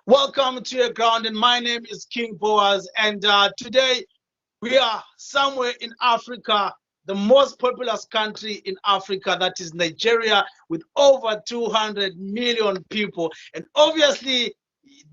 Welcome to your ground, and my name is King Boaz. And today we are somewhere in Africa, the most populous country in Africa, that is Nigeria, with over 200 million people. And obviously,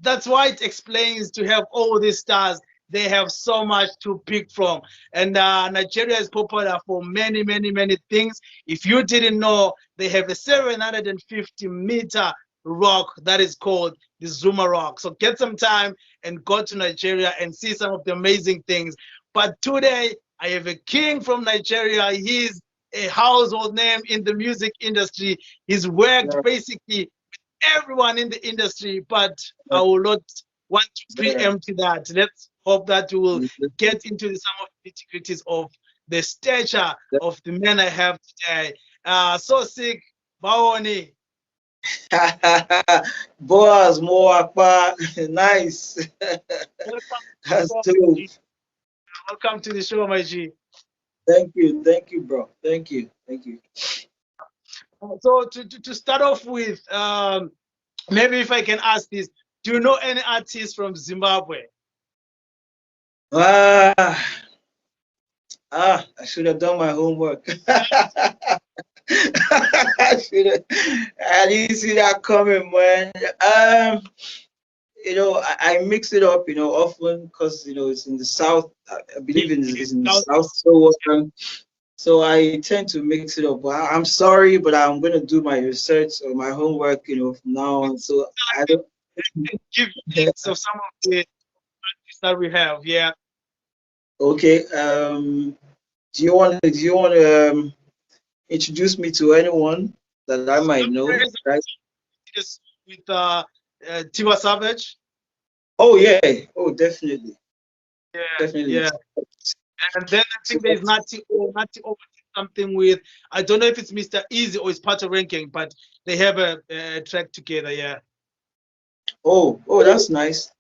that's why it explains to have all these stars. They have so much to pick from. And Nigeria is popular for many, many, many things. If you didn't know, they have a 750-meter rock that is called the Zuma Rock. So get some time and go to Nigeria and see some of the amazing things. But today, I have a king from Nigeria. He's a household name in the music industry. He's worked basically everyone in the industry, but I will not want to preempt that. Let's hope that we will get into some of the nitty-gritties of the stature of the men I have today. SoSick, Baoni. Boaz, Moakpa, nice. That's dope. Welcome to the show, my G. Thank you, bro. Thank you. So to start off with, maybe if I can ask this, do you know any artists from Zimbabwe? I should have done my homework. I didn't see that coming, man. I mix it up, often because it's in the south. I believe it's in the south, so I tend to mix it up. But I'm sorry, but I'm gonna do my research or my homework, from now on. So I don't give names of some of the artists that we have. Yeah. Okay. Do you want to introduce me to anyone that I might know? Right. Just with Tiva Savage. Oh yeah. Oh, definitely. Yeah. Definitely. Yeah. And then I think there's Natty something with, I don't know if it's Mr. Easy or it's part of Ranking, but they have a track together. Yeah. Oh, that's nice.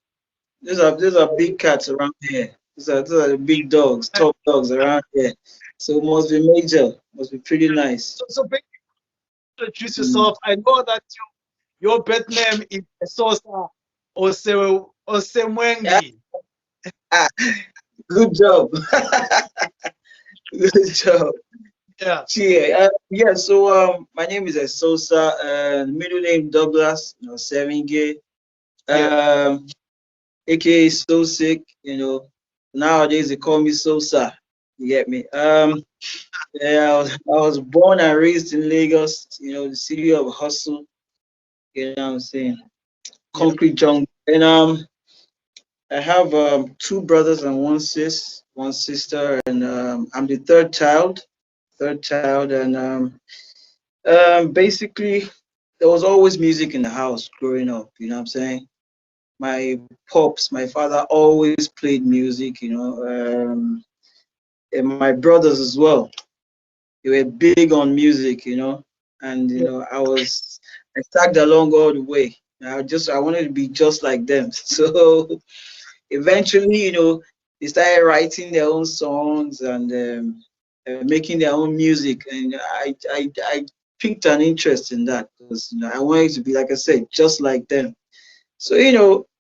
These are big cats around here. These are the big dogs, top dogs around here. So it must be major. Must be pretty nice. So introduce yourself. I know that your birth name is Sosa Osemwengi. Good job. Good job. Yeah. So my name is Sosa, middle name Douglas, Sevenge, aka SoSick, Nowadays they call me Sosa. You get me? Yeah, I was born and raised in Lagos, the city of hustle. You know what I'm saying? Concrete jungle. And I have two brothers and one sister, and I'm the third child. And basically there was always music in the house growing up. You know what I'm saying? My my father always played music. And my brothers as well. They were big on music. And I tagged along all the way. I wanted to be just like them. So eventually, they started writing their own songs and making their own music, and I picked an interest in that because I wanted to be, like I said, just like them. So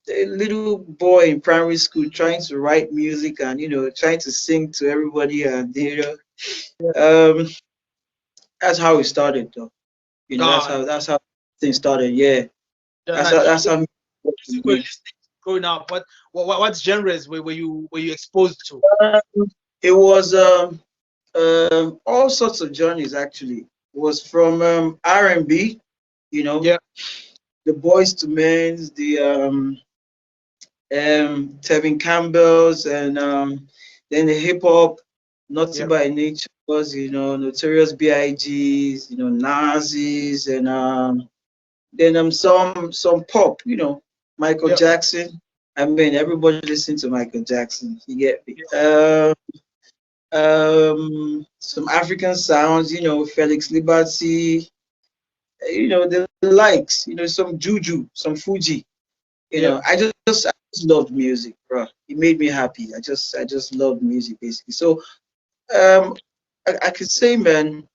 a little boy in primary school trying to write music and trying to sing to everybody, and that's how it started, though. That's how things started. Yeah, that's how. Growing up, what genres were you exposed to? It was all sorts of genres actually. It was from R&B, Yeah. the Boys to Men's, the Tevin Campbell's, and then the hip hop, Naughty by Nature was, Notorious B.I.G.'s, Nazis, and then some pop, Michael Jackson. I mean, everybody listened to Michael Jackson. You get me? Some African sounds, Felix Liberty, the likes, some Juju, some Fuji. I just loved music, bro. It made me happy. I just loved music basically. So I could say, man,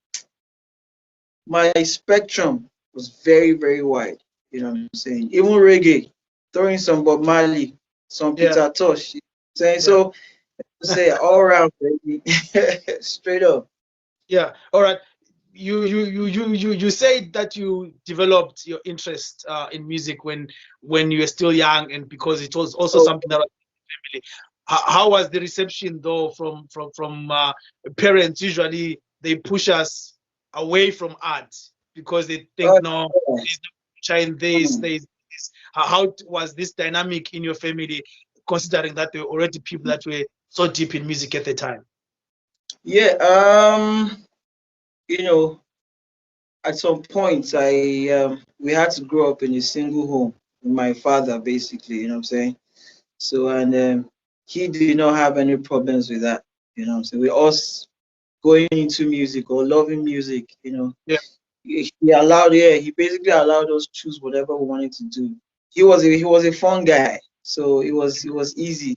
my spectrum was very, very wide. You know what I'm saying? Even reggae, throwing some Bob Marley, some Yeah, Peter Tosh. Saying yeah, so, say all around, baby, straight up. yeah. All right. You said that you developed your interest in music when you were still young, and because it was also Oh, something that was family. How was the reception though from parents? Usually they push us away from art because they think oh, no, yeah. there's no future in this. There's this. How was this dynamic in your family, considering that there were already people that were so deep in music at the time? Yeah, you know, at some point we had to grow up in a single home with my father, basically, you know what I'm saying? So and he did not have any problems with that, you know what I'm saying? We us going into music or loving music, you know. Yeah. He allowed, yeah, he basically allowed us choose whatever we wanted to do. He was a fun guy, so it was easy.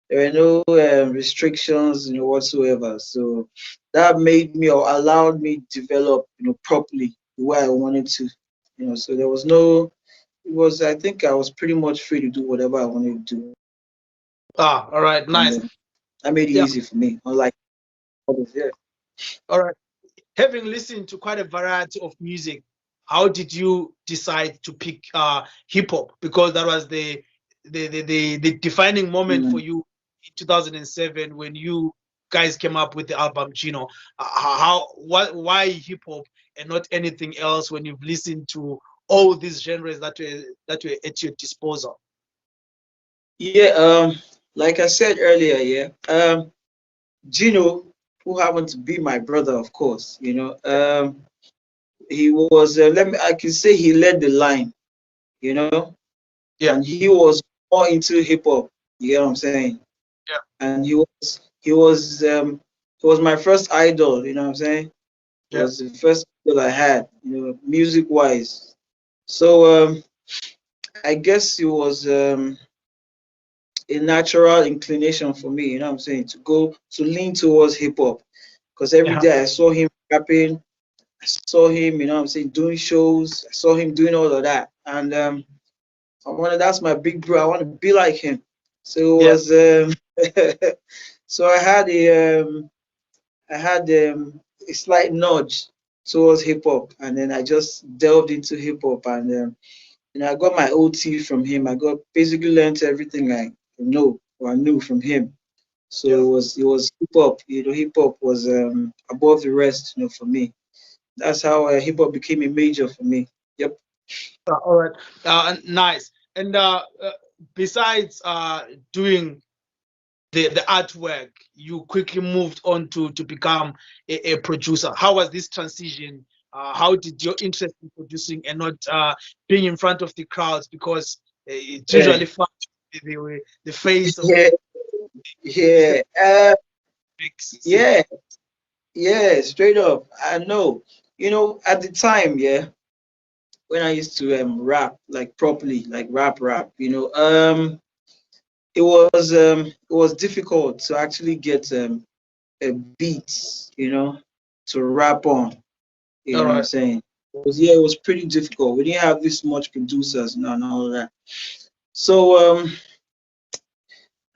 There were no restrictions, you know, whatsoever. So that made me or allowed me develop, you know, properly the way I wanted to, you know. So there was no. It was. I think I was pretty much free to do whatever I wanted to do, All right, and nice. that made it Yeah. easy for me. Unlike others, yeah. All right. Having listened to quite a variety of music, how did you decide to pick hip hop? Because that was the defining moment for Mm. you in 2007 when you guys came up with the album Gino. Why hip hop and not anything else when you've listened to all these genres that were at your disposal? Yeah. Like I said earlier, yeah. Gino, who happened to be my brother, of course, you know. He was. I can say he led the line, you know, Yeah, and he was more into hip hop. You get what I'm saying? yeah, And he was my first idol. You know what I'm saying? He yeah. was the first idol I had. You know, music wise. So I guess it was a natural inclination for me. You know what I'm saying? To lean towards hip hop because every Yeah. day I saw him rapping. I saw him. You know what I'm saying? Doing shows. I saw him doing all of that, and that's my big bro. I want to be like him. So it Yeah. was so I had a slight nudge towards hip hop, and then I just delved into hip hop, and I got my OT from him. I got basically learned everything I know or I knew from him. So Yeah. it was hip hop. You know, hip hop was above the rest. You know, for me, that's how hip hop became a major for me. Yep. All right. Nice. And besides doing the artwork, you quickly moved on to become a producer. How was this transition? How did your interest in producing and not being in front of the crowds? Because it's Yeah. usually fun. The face of Yeah. the Yeah. scene. Yeah. Yeah, straight up. I know. You know, at the time, yeah, when I used to rap like properly, like rap, it was difficult to actually get a beat, to rap on. You All know what I'm right. saying? It was pretty difficult. We didn't have this much producers, no, and all of that. So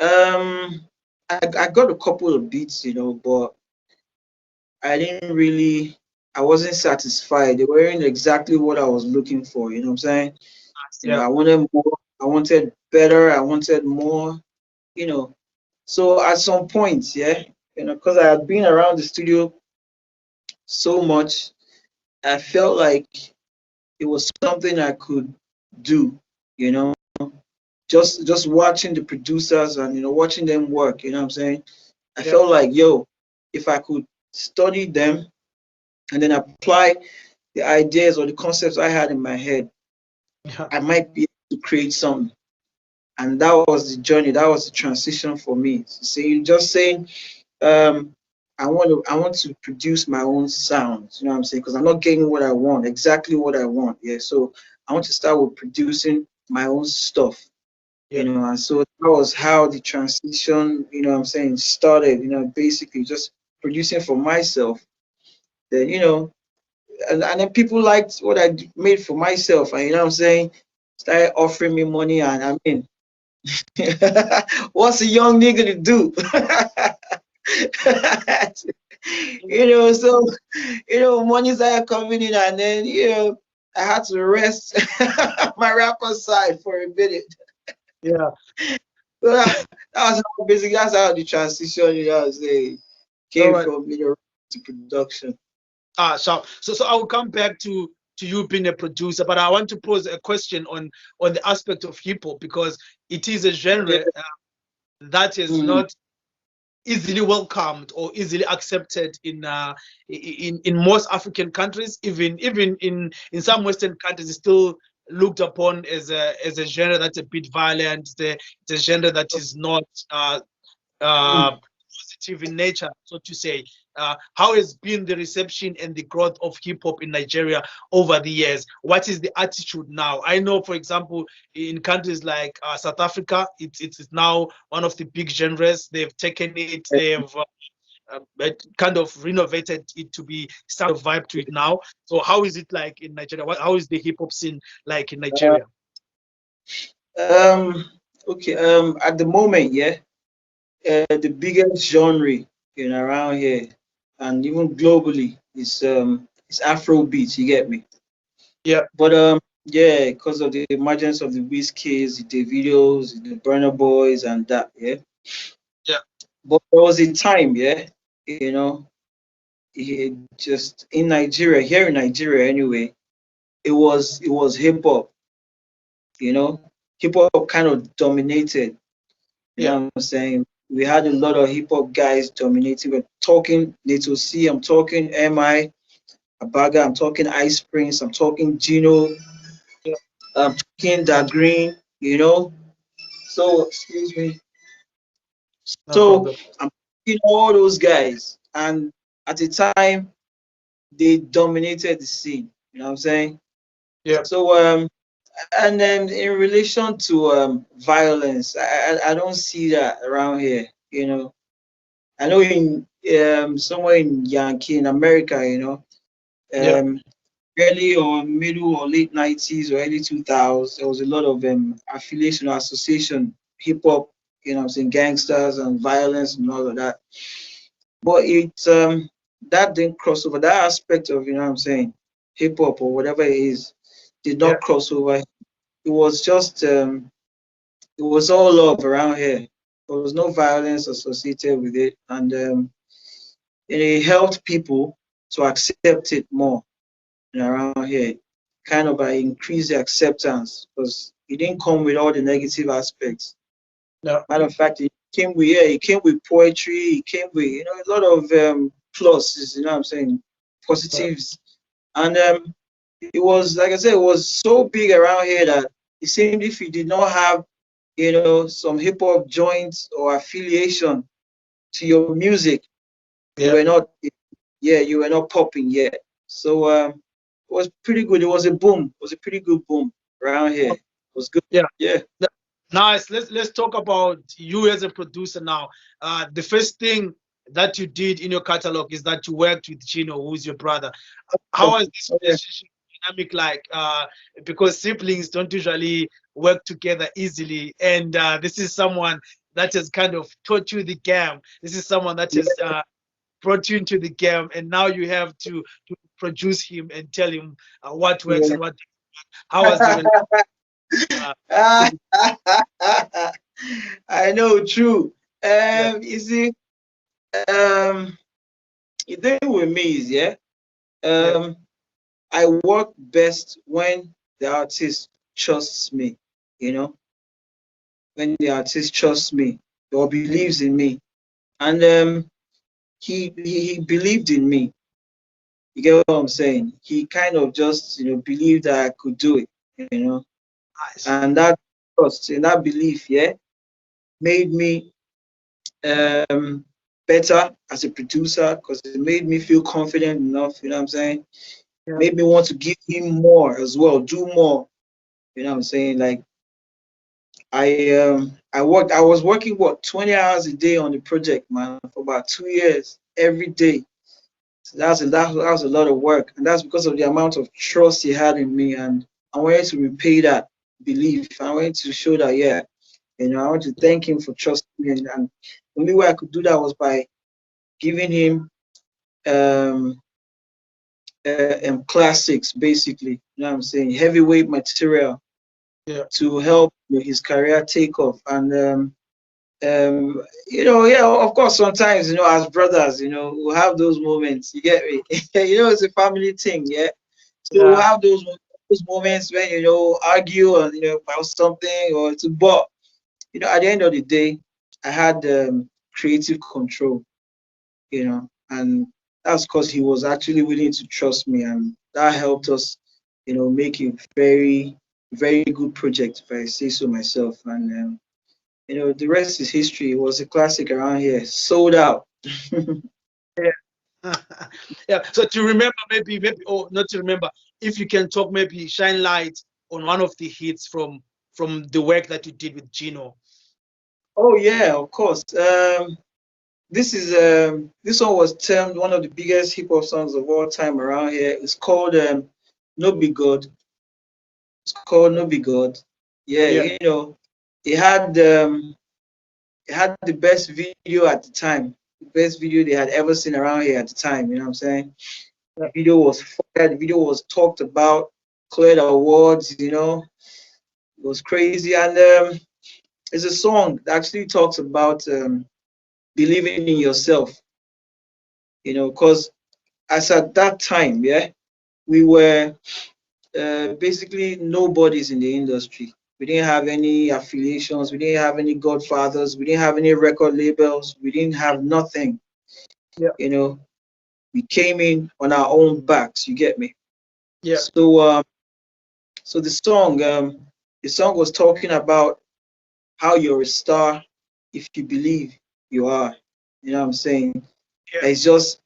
I got a couple of beats, but I didn't really, I wasn't satisfied. They weren't exactly what I was looking for. You know what I'm saying? Yeah. I wanted more. I wanted better. I wanted more. You know. So at some point, yeah, because I had been around the studio so much, I felt like it was something I could do. You know, just watching the producers and watching them work. You know what I'm saying? I Yeah. felt like, yo, if I could study them and then apply the ideas or the concepts I had in my head, Yeah. I might be able to create something. And that was the journey. That was the transition for me. So you just saying, um, I want to produce my own sounds. You know what I'm saying? Because I'm not getting what I want, exactly what I want. Yeah. So I want to start with producing my own stuff. Yeah. And so that was how the transition, what I'm saying, started. Basically just producing for myself. Then and then people liked what I made for myself, and you know what I'm saying. started offering me money, and I mean, what's a young nigga to do? So money started coming in, and then I had to rest my rapper side for a minute. Yeah. So that was how basically that's how the transition, came from to production. So I will come back to you being a producer, but I want to pose a question on the aspect of hip hop, because it is a genre that is not easily welcomed or easily accepted in most African countries. Even in some Western countries, it's still looked upon as a genre that's a bit violent. It's a genre that is not positive in nature, so to say. How has been the reception and the growth of hip hop in Nigeria over the years? What is the attitude now? I know, for example, in countries like South Africa, it's now one of the big genres. They've taken it, they've kind of renovated it to be some vibe to it now. So how is it like in Nigeria? How is the hip hop scene like in Nigeria? Okay. At the moment, the biggest genre around here and even globally is Afrobeat. You get me? Yeah. But because of the emergence of the Wizkids, the Davidos, the Burna Boys, and that, Yeah. But there was a time, just in Nigeria, here in Nigeria anyway, it was hip hop. Hip hop kind of dominated. You know what I'm saying? We had a lot of hip hop guys dominating. We're talking Little C, I'm talking M.I Abaga, I'm talking Ice Prince, I'm talking Gino, I'm talking Da Green, So, excuse me. No So problem. I'm talking all those guys, and at the time they dominated the scene. You know what I'm saying? Yeah. So and then in relation to violence, I don't see that around here. I know in somewhere in Yankee in America, Yeah. early or middle or late 90s or early 2000s, there was a lot of affiliation or association, hip hop, I'm saying, gangsters and violence and all of that. But that didn't cross over. That aspect of, what I'm saying, hip hop or whatever it is, did not cross over. It was just it was all love around here. There was no violence associated with it, and it helped people to accept it more around here. Kind of increase the acceptance because it didn't come with all the negative aspects. No. Matter of fact, it came with poetry, it came with a lot of pluses, what I'm saying, positives. And it was, like I said, it was so big around here that it seemed if you did not have some hip hop joints or affiliation to your music, you were not you were not popping yet. So it was pretty good. It was a boom. It was a pretty good boom around here. It was good. Yeah. Nice. Let's talk about you as a producer now. The first thing that you did in your catalog is that you worked with Chino, who's your brother. How is this relationship dynamic like? Because siblings don't usually work together easily, and this is someone that has kind of taught you the game. This is someone that has brought you into the game, and now you have to produce him and tell him what works and what. How was the relationship? I know, true. You see, the thing with me is, I work best when the artist trusts me, when the artist trusts me or believes in me. And he believed in me. You get what I'm saying? He kind of just, believed that I could do it, Nice. And that trust and that belief, made me better as a producer because it made me feel confident enough, you know what I'm saying? Made me want to give him more as well, do more. You know what I'm saying? Like I was working 20 hours a day on the project, man, for about 2 years, every day. So that was a lot of work. And that's because of the amount of trust he had in me, and I wanted to repay that. belief. I wanted to show that, yeah, I want to thank him for trusting me. And the only way I could do that was by giving him um, classics, basically. You know what I'm saying? Heavyweight material Yeah. to help his career take off. And yeah, of course, sometimes, as brothers, we'll have those moments. You get me? It's a family thing, yeah. So we'll Yeah. have those moments when argue and about something or to, but at the end of the day, I had creative control, and that's because he was actually willing to trust me, and that helped us, make a very, very good project, if I say so myself. And the rest is history. It was a classic around here, sold out. Yeah. Yeah. So to remember, maybe, or not to remember, if you can talk, maybe shine light on one of the hits from the work that you did with Gino. Oh yeah, of course. This one was termed one of the biggest hip hop songs of all time around here. It's called No Be God. It's called No Be God. Yeah, Yeah. it had the best video at the time, the best video they had ever seen around here at the time. You know what I'm saying? Yeah. The video was fire. The video was talked about, cleared awards. It was crazy, and it's a song that actually talks about believing in yourself. Because as at that time, yeah, we were basically nobodies in the industry. We didn't have any affiliations. We didn't have any godfathers. We didn't have any record labels. We didn't have nothing. Yeah. We came in on our own backs. You get me? Yeah. So the song was talking about how you're a star if you believe you are. You know what I'm saying? Yeah. It's just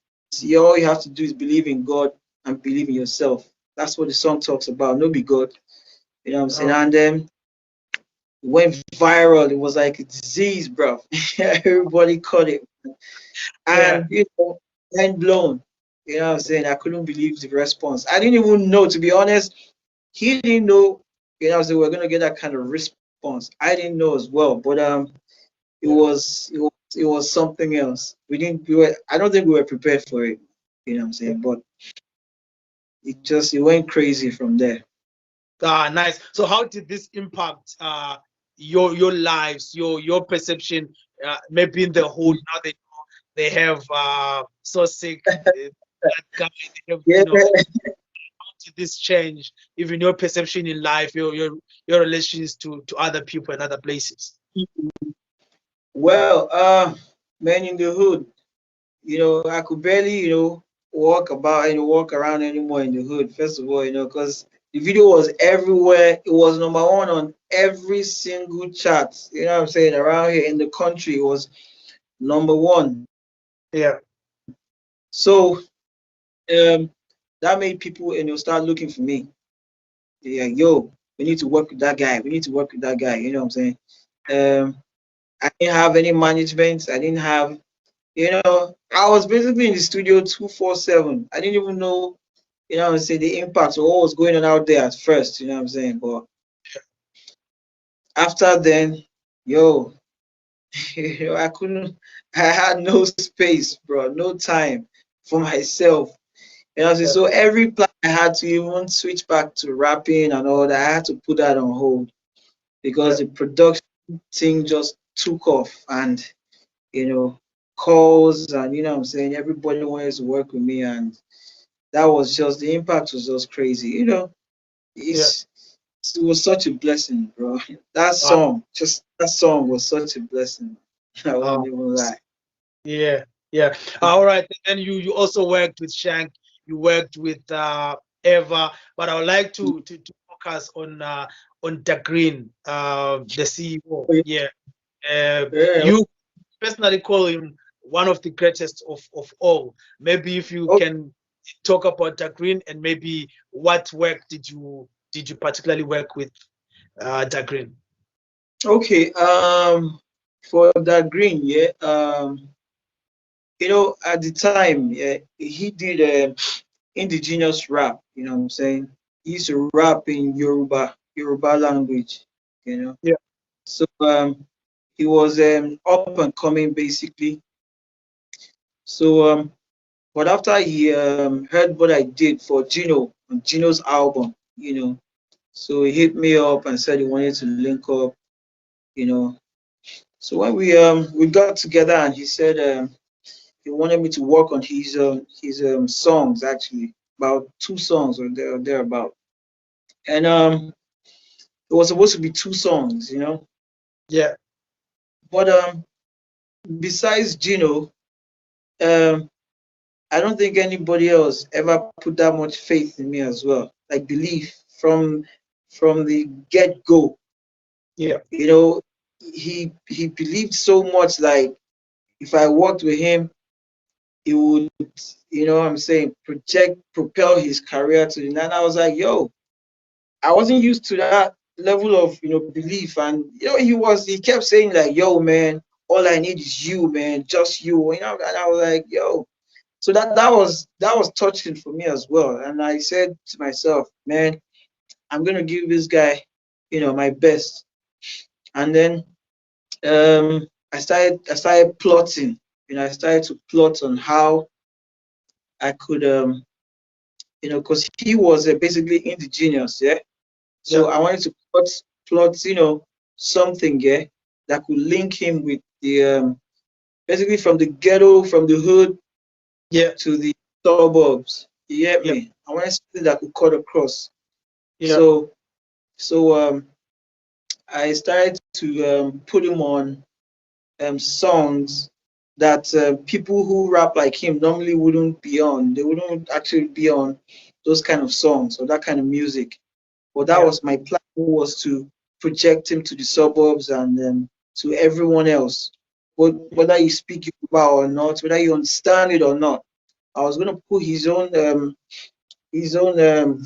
all you have to do is believe in God and believe in yourself. That's what the song talks about. No be God. You know what I'm saying? And then went viral. It was like a disease, bro. Everybody caught it. Yeah. And mind blown. You know what I'm saying? I couldn't believe the response. I didn't even know, to be honest. He didn't know, we're gonna get that kind of response. I didn't know as well. But Yeah. it was something else. We were I don't think we were prepared for it. You know what I'm Yeah. saying? But it went crazy from there. Ah, nice. So how did this impact your lives, your perception, maybe in the hood now they have SoSick, that guy, they have, Yeah. how did this change even your perception in life, your relations to other people and other places? Well, man in the hood, I could barely, walk around anymore in the hood. First of all, because the video was everywhere. It was number one on every single chart. You know what I'm saying? Around here in the country, it was number one. Yeah. So that made people, start looking for me. Yeah, yo, we need to work with that guy. We need to work with that guy. You know what I'm saying? I didn't have any management. I didn't have, I was basically in the studio 247. I didn't even know, what I'm saying, the impact of what was going on out there at first. You know what I'm saying? But after then, yo, I couldn't. I had no space, bro. No time for myself. You know what I'm saying? Yeah. So every plan I had to even switch back to rapping and all that, I had to put that on hold because Yeah. the production thing just took off, and calls, and what I'm saying, everybody wanted to work with me, and that was just the impact was just crazy. Yeah. It's it was such a blessing, bro. Uh, That song was such a blessing. I uh, won't even lie. yeah. Yeah. All right. And then you also worked with Shank. You worked with Eva, but I would like to focus on the Green, the CEO. Yeah. Yeah. You personally call him one of the greatest of all. Maybe if you Oh, can talk about the Green and maybe what work did you particularly work with the Green? okay. For that green, yeah. At the time, yeah, he did indigenous rap. You know what I'm saying? He used to rap in Yoruba. Yoruba language, you know. Yeah. So he was up and coming basically. So but after he heard what I did for Gino on Gino's album, you know, so he hit me up and said he wanted to link up, you know. So when we got together and he said he wanted me to work on his songs actually, about 2 songs or thereabout. And it was supposed to be 2 songs, you know. Yeah. But besides Gino, um I don't think anybody else ever put that much faith in me as well. Like belief from the get go. Yeah. You know, he believed so much. Like if I worked with him, he would, you know, what I'm saying, propel his career to the. And I was like, yo, I wasn't used to that level of belief. And he kept saying like, yo, man, all I need is you, man, just you. You know, and I was like, yo. So that was touching for me as well. And I said to myself, man, I'm gonna give this guy, my best. And then I started plotting. I started to plot on how I could because he was basically indigenous, yeah. Yeah. So I wanted to plot something, yeah, that could link him with the basically from the ghetto, from the hood Yeah. to the suburbs. You get Yeah. me? I wanted something that could cut across. Yeah. So I started to put him on songs that people who rap like him normally wouldn't be on. They wouldn't actually be on those kind of songs or that kind of music. But that Yeah. was my plan, was to project him to the suburbs and to everyone else. But whether you speak Yoruba or not, whether you understand it or not, I was gonna put his own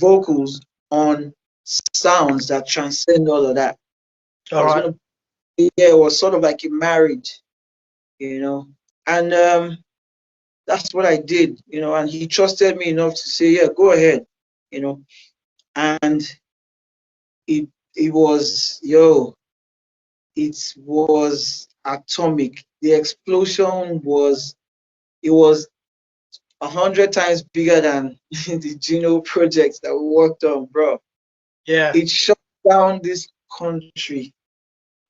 vocals on sounds that transcend all of that. I All was right. gonna, yeah, it was sort of like a marriage, and that's what I did, and he trusted me enough to say, yeah, go ahead, you know, and it it was it was atomic. The explosion was 100 times bigger than the Gino projects that we worked on, bro. Yeah. It shut down this country.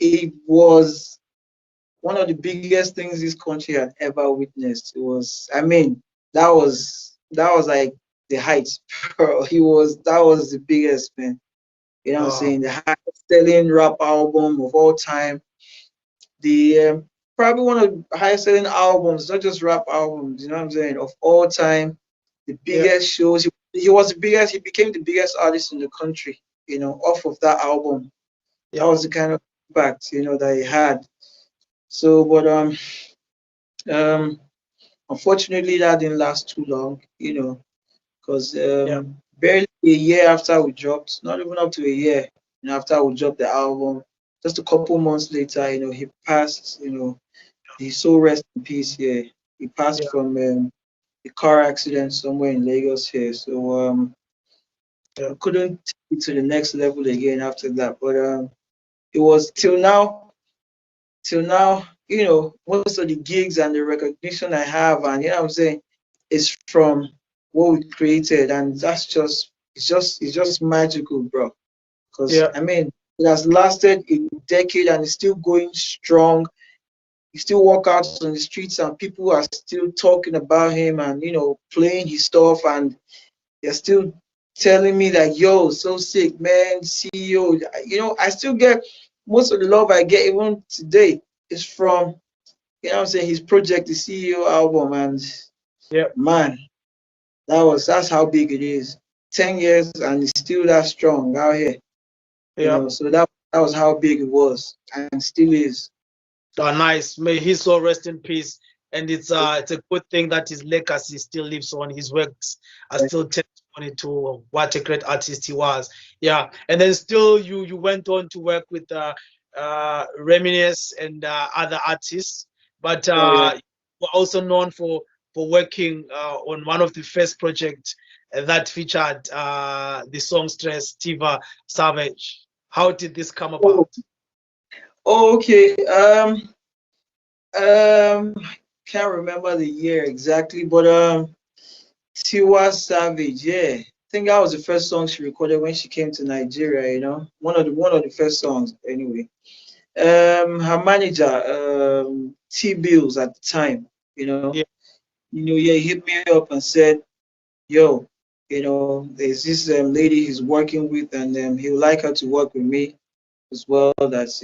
It was one of the biggest things this country had ever witnessed. It was, I mean, that was like the heights, bro. That was the biggest, man. You know what I'm Oh. saying? The highest selling rap album of all time. The probably one of the highest selling albums, not just rap albums, you know what I'm saying, of all time. The Yeah. biggest shows. He was the biggest, he became the biggest artist in the country, off of that album. That Yeah. was the kind of impact, that he had. So, but um, unfortunately, that didn't last too long, because Yeah. barely a year after we dropped, not even up to a year, after we dropped the album, just a couple months later, he passed. He so rest in peace here. He passed Yeah. from a car accident somewhere in Lagos here. So Yeah. we couldn't take it to the next level again after that. But it was till now, most of the gigs and the recognition I have, and what I'm saying, is from what we created, and that's it's just magical, bro. Because Yeah. I mean, it has lasted a decade and it's still going strong. You still walk out on the streets and people are still talking about him and playing his stuff, and they're still telling me that, yo, so sick, man, CEO. I still get most of the love I get even today is from, what I'm saying, his project, the CEO album. And Yeah. man, that's how big it is. 10 years and it's still that strong out here. Yeah. So that was how big it was and still is. Oh, nice. May his soul rest in peace. And it's a good thing that his legacy still lives on. His works are still testimony to what a great artist he was. Yeah. And then still you went on to work with Reminisce and other artists, but Oh yeah. you were also known for working on one of the first projects that featured the songstress Tiva Savage. How did this come Oh, about? okay. Can't remember the year exactly, but Tiwa Savage, yeah. I think that was the first song she recorded when she came to Nigeria, you know. One of the first songs anyway. Her manager, T Bills at the time, Yeah, yeah, he hit me up and said, yo, there's this lady he's working with, and he would like her to work with me as well. That's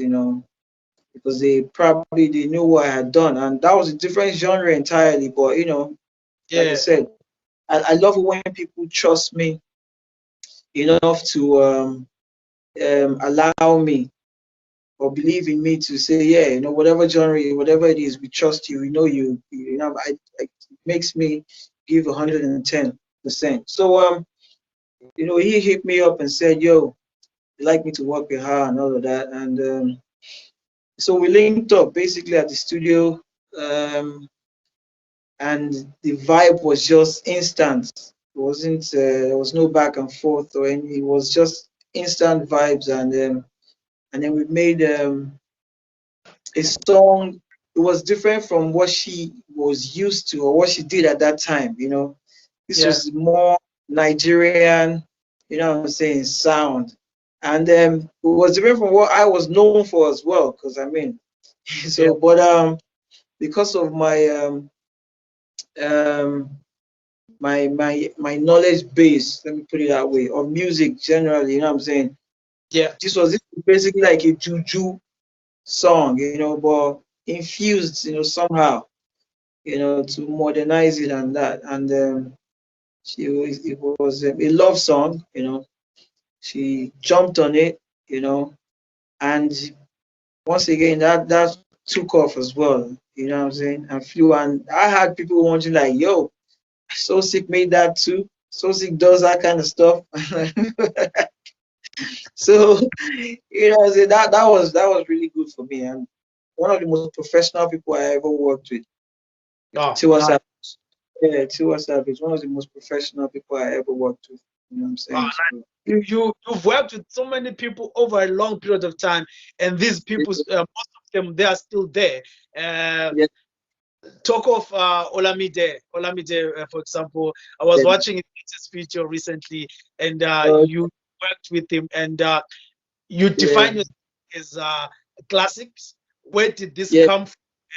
because they knew what I had done, and that was a different genre entirely. But like I yeah, said, I love it when people trust me enough to allow me or believe in me to say, yeah, whatever genre, whatever it is, we trust you. We know you. It makes me give yeah, 110%. So he hit me up and said, yo, he'd like me to work with her and all of that, and so we linked up basically at the studio, um, and the vibe was just instant. It wasn't there was no back and forth or any. It was just instant vibes, and then we made a song. It was different from what she was used to or what she did at that time. This yeah, was more Nigerian, what I'm saying, sound, and it was different from what I was known for as well. Because I mean, yeah, so but because of um my knowledge base, let me put it that way, of music generally, what I'm saying, yeah, this was basically like a juju song, but infused, somehow, to modernize it and that. And it was a love song, she jumped on it, and once again that took off as well, what I'm saying, and flew. And I had people wanting like, yo, SoSick made that too. SoSick does that kind of stuff. So that was really good for me, and one of the most professional people I ever worked with. oh, Tiwa nice. Savage. Yeah, Tiwa Savage, one of the most professional people I ever worked with. You know what I'm Oh, saying? nice. So You've worked with so many people over a long period of time, and these people, most of them, they are still there. Uh, yeah, Talk of Olamide, for example. I was yeah. watching his video recently, and Uh, you worked with him, and you yeah, define yourself as classics. Where did this yeah. come from,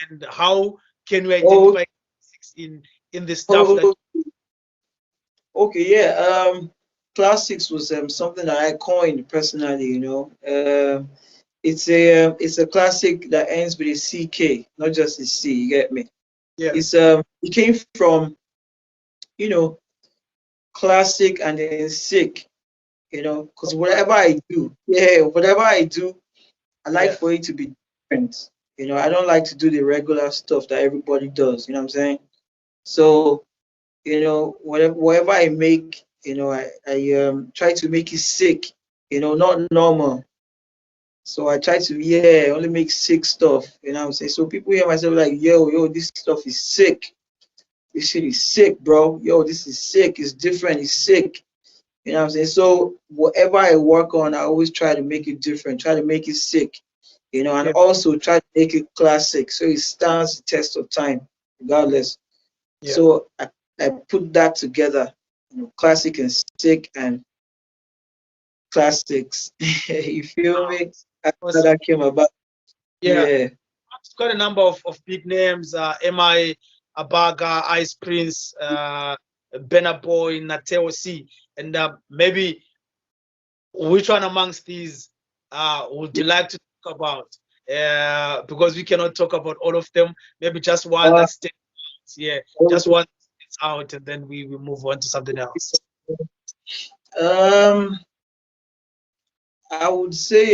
and how can you Oh, identify classics in the stuff that? oh, okay, yeah. Classics was something that I coined personally. It's a classic that ends with a CK, not just a C. You get me? Yeah, It came from you know classic and then sick. Because whatever I do, I like yeah, for it to be different. I don't like to do the regular stuff that everybody does. You know what I'm saying? So, whatever I make, I try to make it sick, not normal. So I try to, yeah, only make sick stuff. You know what I'm saying? So people hear myself like, yo, this stuff is sick. This shit is sick, bro. Yo, this is sick. It's different. It's sick. You know what I'm saying? So whatever I work on, I always try to make it different, try to make it sick, and yeah, also try to make it classic so it stands the test of time, regardless. yeah. So I put that together, classic and sick and classics. You feel Wow. me? That's how Awesome. that came about. Yeah, Yeah. it's got a number of big names. M.I Abaga, Ice Prince, Burna Boy, Nateo C, and maybe which one amongst these would Yeah. you like to talk about? Because we cannot talk about all of them. Maybe just one Uh, that stands. Yeah, just one that stands out, and then we move on to something else. um, I would say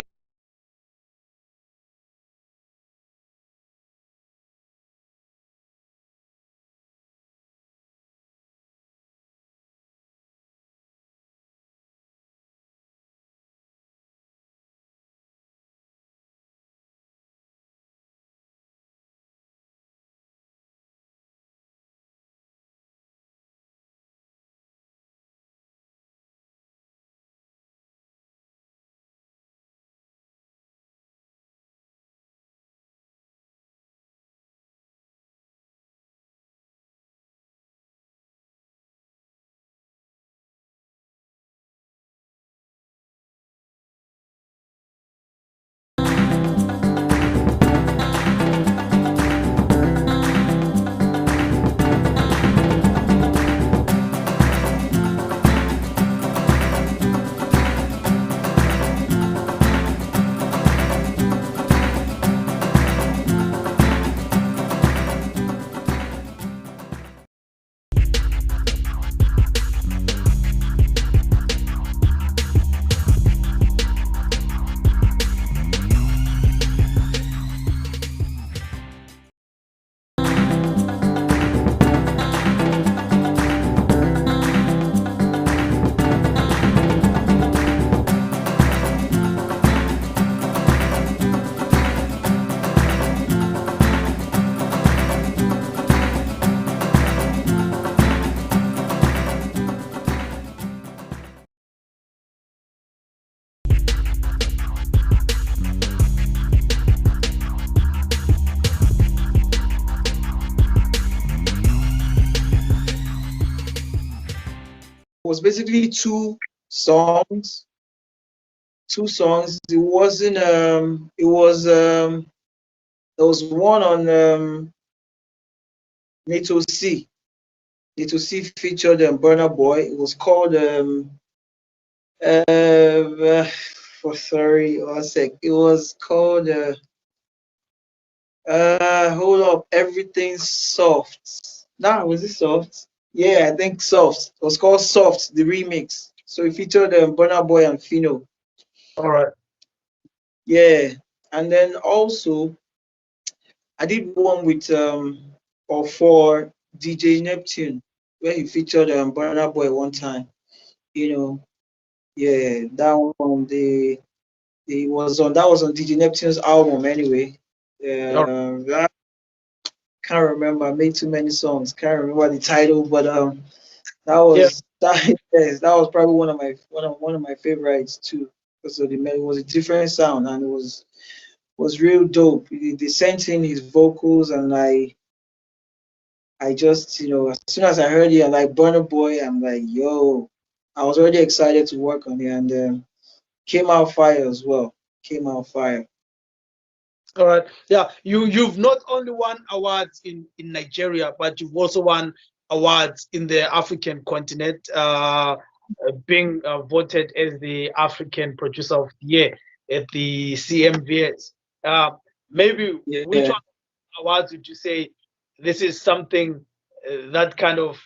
was basically two songs. Two songs. It wasn't. It was. There was one on NATO C. NATO C featured Burna Boy. It was called for sorry, one sec. It was called hold up, everything's soft. Nah, was it soft? Yeah, I think soft. It was called Soft, the remix. So it featured Burna Boy and Chino. All right. Yeah, and then also I did one with or for DJ Neptune where he featured Burna Boy one time. You know, yeah, that one the was on that was on DJ Neptune's album anyway. All right. I can't remember. I made too many songs. Can't remember the title, but that Yeah. was that. Yes, that was probably one of my favorites too. Because it was a different sound and it was real dope. They sent in his vocals and I just as soon as I heard it, I'm like Burna Boy. I'm like yo, I was already excited to work on it and came out fire as well. Came out fire. All right. Yeah. You've not only won awards in Nigeria, but you've also won awards in the African continent, being voted as the African Producer of the Year at the CMVS. Uh, Maybe which Yeah. one awards would you say this is something that kind of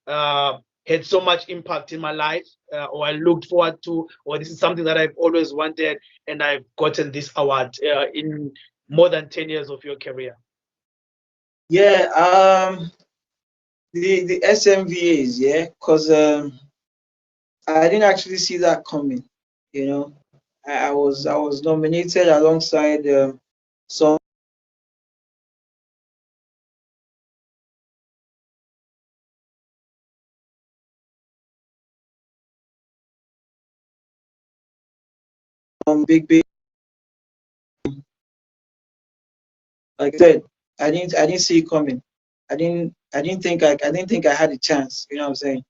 uh, had so much impact in my life, or I looked forward to, or this is something that I've always wanted, and I've gotten this award in more than 10 years of your career? Yeah, the SMVAs, yeah, because I didn't actually see that coming. You know, I was nominated alongside some big like I said, I didn't see it coming. I didn't think I had a chance. You know what I'm saying?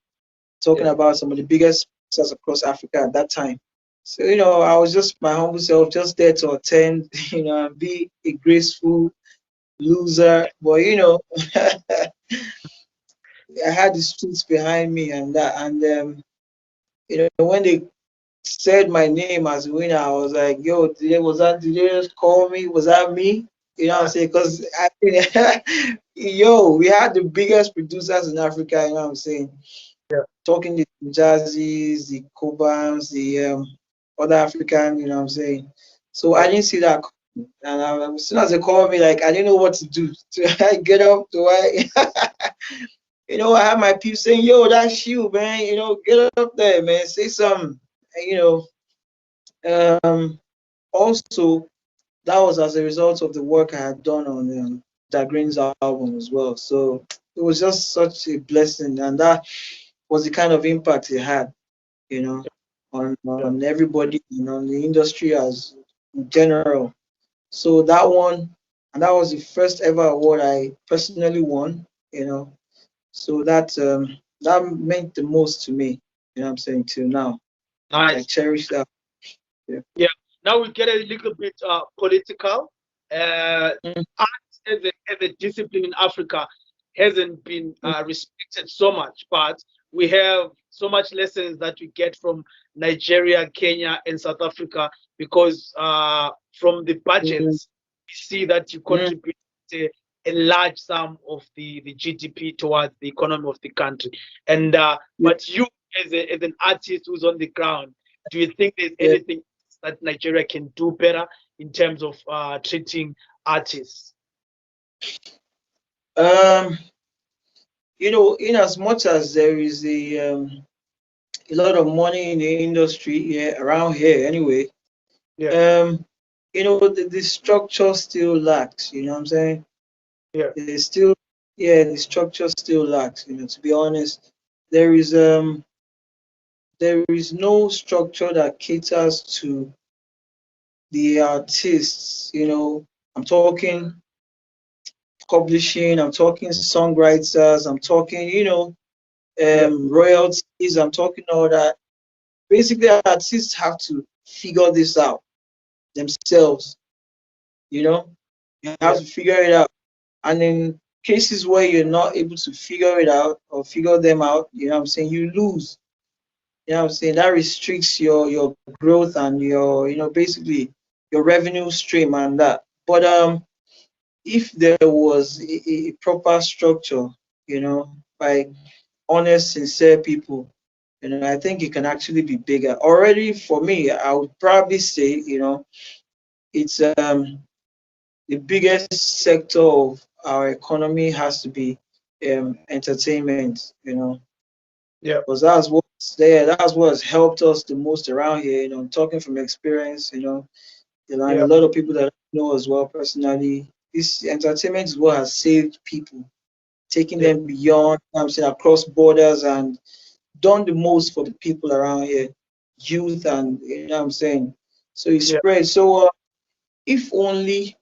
Talking Yeah. about some of the biggest stars across Africa at that time. So I was just my humble self, just there to attend. And be a graceful loser. But I had the streets behind me and that, and when they said my name as a winner, I was like, yo, did they just call me? Was that me? You know what I'm saying? Because I mean, yo, we had the biggest producers in Africa, you know what I'm saying? Yeah. Talking the Jazzies, the Cobans, the other African, you know what I'm saying? So I Yeah. didn't see that coming. And as soon as they called me, like, I didn't know what to do. To get up, I had my peeps saying, yo, that's you, man. Get up there, man. Say something. And, also, that was as a result of the work I had done on Da Green's album as well. So it was just such a blessing. And that was the kind of impact it had, you know, Yeah. on everybody, on the industry as in general. So that one, and that was the first ever award I personally won, you know. So that meant the most to me, you know what I'm saying, till now. I Nice. cherish that. Yeah. Yeah. Now we get a little bit political. Mm, Art as a discipline in Africa hasn't been mm, respected so much, but we have so much lessons that we get from Nigeria, Kenya, and South Africa because from the mm, budgets, we see that you mm, contribute a large sum of the GDP towards the economy of the country. And yeah, but you, as an artist who's on the ground, do you think there's yeah. anything that Nigeria can do better in terms of treating artists? Um, in as much as there is a lot of money in the industry, yeah, around here anyway, Yeah, um, the structure still lacks, you know what I'm saying? yeah, There's still, yeah, the structure still lacks, to be honest. There is um there is no structure that caters to the artists, I'm talking publishing, I'm talking songwriters, I'm talking, royalties. I'm talking all that. Basically, artists have to figure this out themselves. You know, you have to figure it out. And in cases where you're not able to figure it out or figure them out, you know what I'm saying, you lose. You know what I'm saying? That restricts your growth and your, basically your revenue stream and that. But if there was a proper structure, by honest, sincere people, I think it can actually be bigger. Already for me, I would probably say, it's the biggest sector of our economy has to be entertainment, Yeah. because that's what's there, that's what has helped us the most around here. I'm talking from experience, and a Yeah. lot of people that I know as well personally. This entertainment is what has saved people, taking Yeah. them beyond, I'm saying, across borders, and done the most for the people around here, youth, and what I'm saying. So it Yeah. spreads. So if only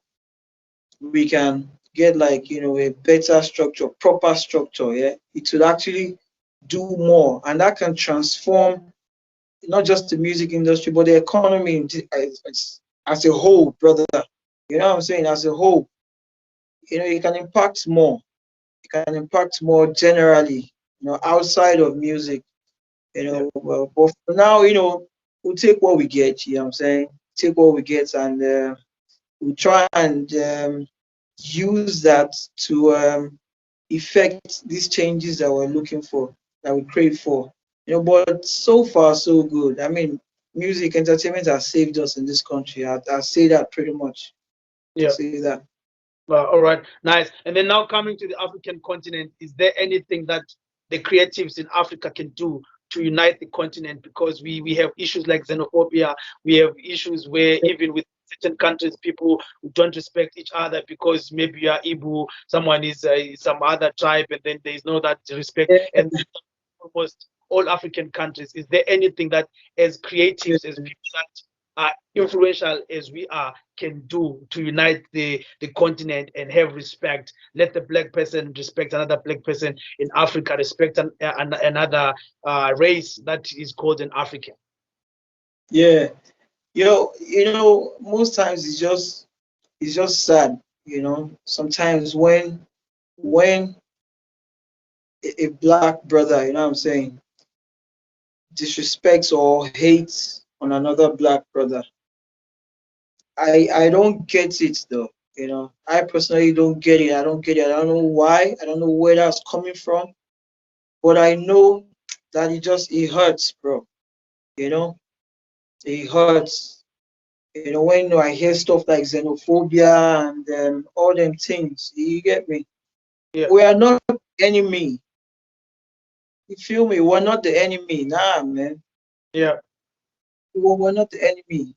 we can get like a better structure, proper structure, yeah, it would actually do more, and that can transform not just the music industry but the economy as a whole, brother. You know what I'm saying? As a whole, it can impact more. It can impact more generally, outside of music. Yeah. Well, but for now, we'll take what we get. You know what I'm saying? Take what we get, and we'll try and use that to effect these changes that we're looking for, that we crave for. But so far so good. I mean, music entertainment has saved us in this country. I say that pretty much. I Yeah. say that. All right, nice. And then now coming to the African continent, is there anything that the creatives in Africa can do to unite the continent? Because we have issues like xenophobia. We have issues where even with certain countries, people don't respect each other because maybe you are Igbo, someone is some other tribe, and then there is no that respect. And almost all African countries, is there anything that as creatives, as people that are influential as we are, can do to unite the continent and have respect? Let the black person respect another black person in Africa, respect another race that is called an African. Yeah. Most times it's just sad. Sometimes when a black brother, you know what I'm saying, disrespects or hates on another black brother. I don't get it though. I personally don't get it. I don't get it. I don't know why. I don't know where that's coming from. But I know that it hurts, bro. You know, it hurts. When I hear stuff like xenophobia and all them things, you get me? Yeah. We are not enemy. You feel me? We're not the enemy. Nah, man. Yeah. We're not the enemy.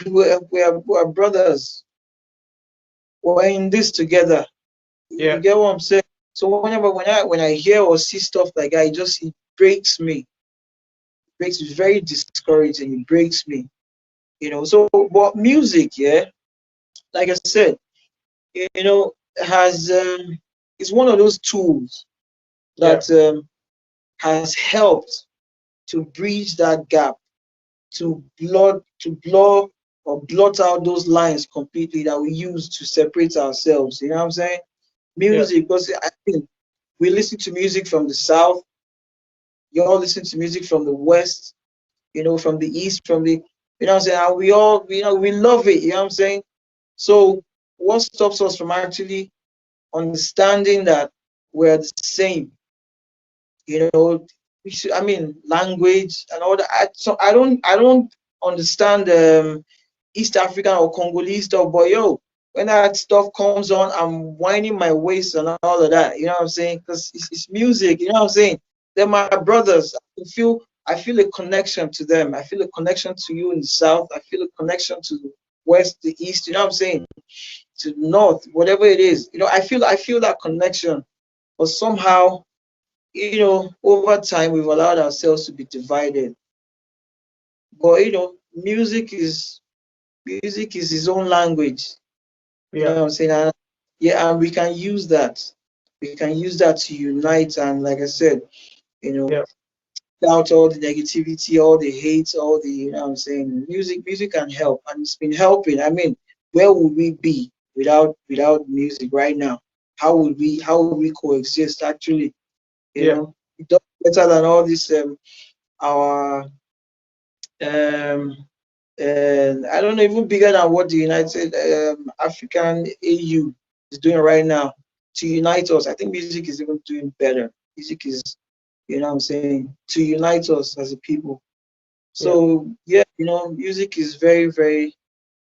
We are brothers. We're in this together. Yeah. You get what I'm saying? So whenever when I hear or see stuff like that, it breaks me. It breaks me. It's very discouraging. It breaks me. So but music, yeah, like I said, has is one of those tools Yeah. that has helped to bridge that gap, to blur or blot out those lines completely that we use to separate ourselves. You know what I'm saying? Yeah. Music, because I think we listen to music from the south, you all listen to music from the west, from the east, from the, you know what I'm saying, and we all, we love it. You know what I'm saying? So what stops us from actually understanding that we're the same? you know I mean, language and all that. So I don't understand East African or Congolese stuff, but yo, when that stuff comes on, I'm whining my waist and all of that. You know what I'm saying? Because it's music. You know what I'm saying? They're my brothers. I feel a connection to them. I feel a connection to you in the south. I feel a connection to the west, the east. You know what I'm saying? To the north, whatever it is. I feel that connection. But somehow, over time we've allowed ourselves to be divided. But music is his own language. You know Yeah. what I'm saying? And, yeah, and we can use that. We can use that to unite. And like I said, You know, Yeah. out all the negativity, all the hate, all the, you know what I'm saying, music can help, and it's been helping. I mean, where would we be without music right now? How would we coexist actually? You Yeah. know, it does better than all this our um and I don't know, even bigger than what the United African AU is doing right now to unite us. I think music is even doing better. Music is, you know what I'm saying, to unite us as a people. Yeah. So yeah, you know, music is very, very,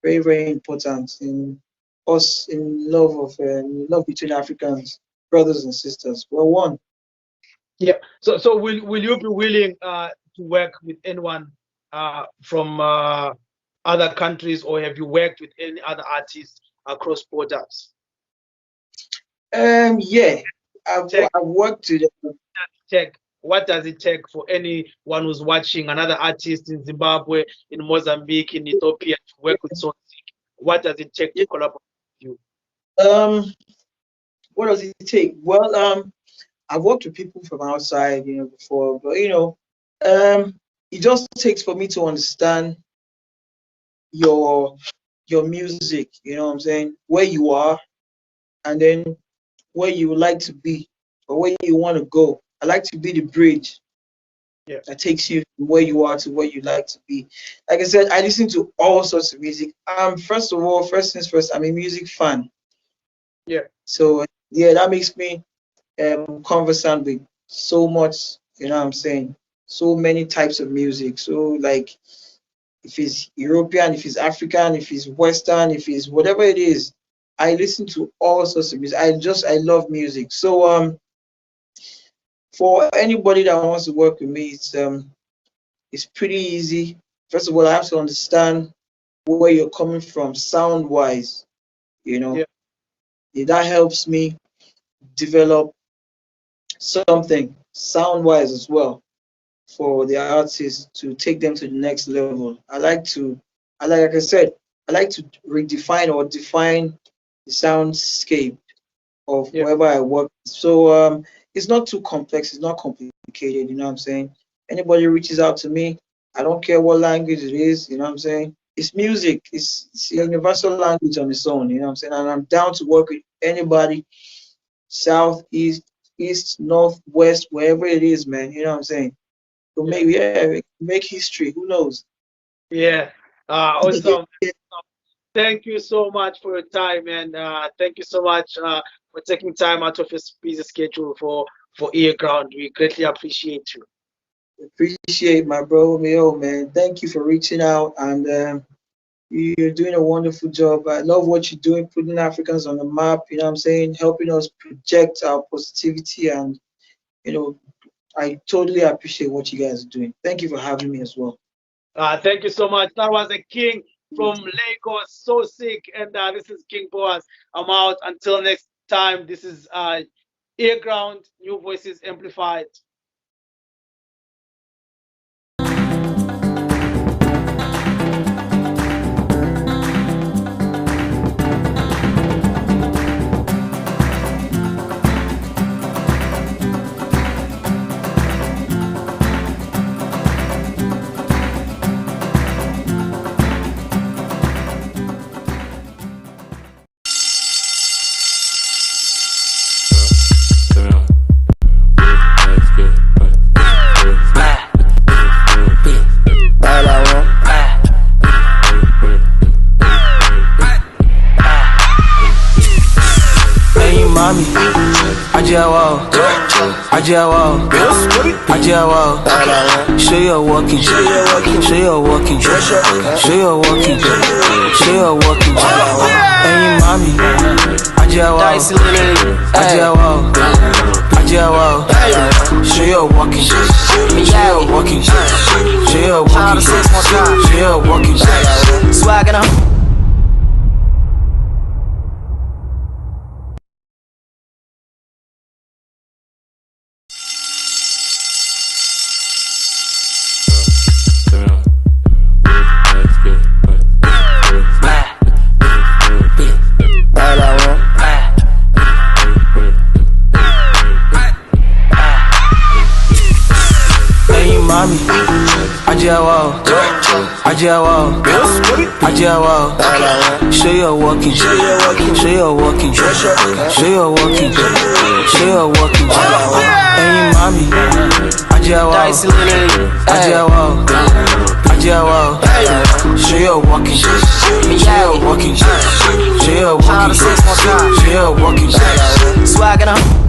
very, very important in us, in love between Africans, brothers and sisters. We're one. Yeah. So will you be willing to work with anyone from other countries, or have you worked with any other artists across borders? Yeah, I've Check, I've worked with check. What does it take for anyone who's watching another artist in Zimbabwe, in Mozambique, in Ethiopia to work with SoSick? What does it take to collaborate with you? um what does it take? Well, I've worked with people from outside, you know, before, but you know, it just takes for me to understand your your music, you know what I'm saying, where you are, and then where you would like to be, or where you want to go. I like to be the bridge Yeah. that takes you from where you are to where you like to be. Like I said, I listen to all sorts of music. First of all, first things first, I'm a music fan. Yeah. So yeah, that makes me conversant with so much, you know what I'm saying, so many types of music. So like, if it's European, if it's African, if it's Western, if it's whatever it is, I listen to all sorts of music. I love music. So for anybody that wants to work with me, it's pretty easy. First of all, I have to understand where you're coming from sound wise, you know. Yeah. That helps me develop something sound wise as well for the artists to take them to the next level. Like I said, I like to redefine or define the soundscape of Yeah. wherever I work. So it's not too complex, it's not complicated, you know what I'm saying? Anybody reaches out to me, I don't care what language it is, you know what I'm saying? It's music, it's a universal language on its own, you know what I'm saying? And I'm down to work with anybody, south, east, north, west, wherever it is, man, you know what I'm saying? So Yeah. maybe, yeah, make history, who knows? Yeah. Awesome. Thank you so much for your time, and thank you so much for taking time out of your busy schedule for Ear Ground. We greatly appreciate you. Appreciate my bro, Mio, man. Thank you for reaching out, and you're doing a wonderful job. I love what you're doing, putting Africans on the map, you know what I'm saying, helping us project our positivity, and you know, I totally appreciate what you guys are doing. Thank you for having me as well. Thank you so much. That was a king from Lagos, SoSick, and this is King Boaz. I'm out. Until next time, this is Ear Ground, New Voices Amplified. Show your walking, show your walking, show your walking, show your walking, show your walking. Hey, mommy, Ajawa, show your walking, show your walking, show your walking, show your walking. Swagging up. mommy, Ajawa, Ajawa, Ajawa. Show your walking, show your walking, show your walking, show your walking. Hey, mommy, Ajawa, Ajawa, Ajawa. Show your walking, show your walking, show your walking, show your walking. Swagging up.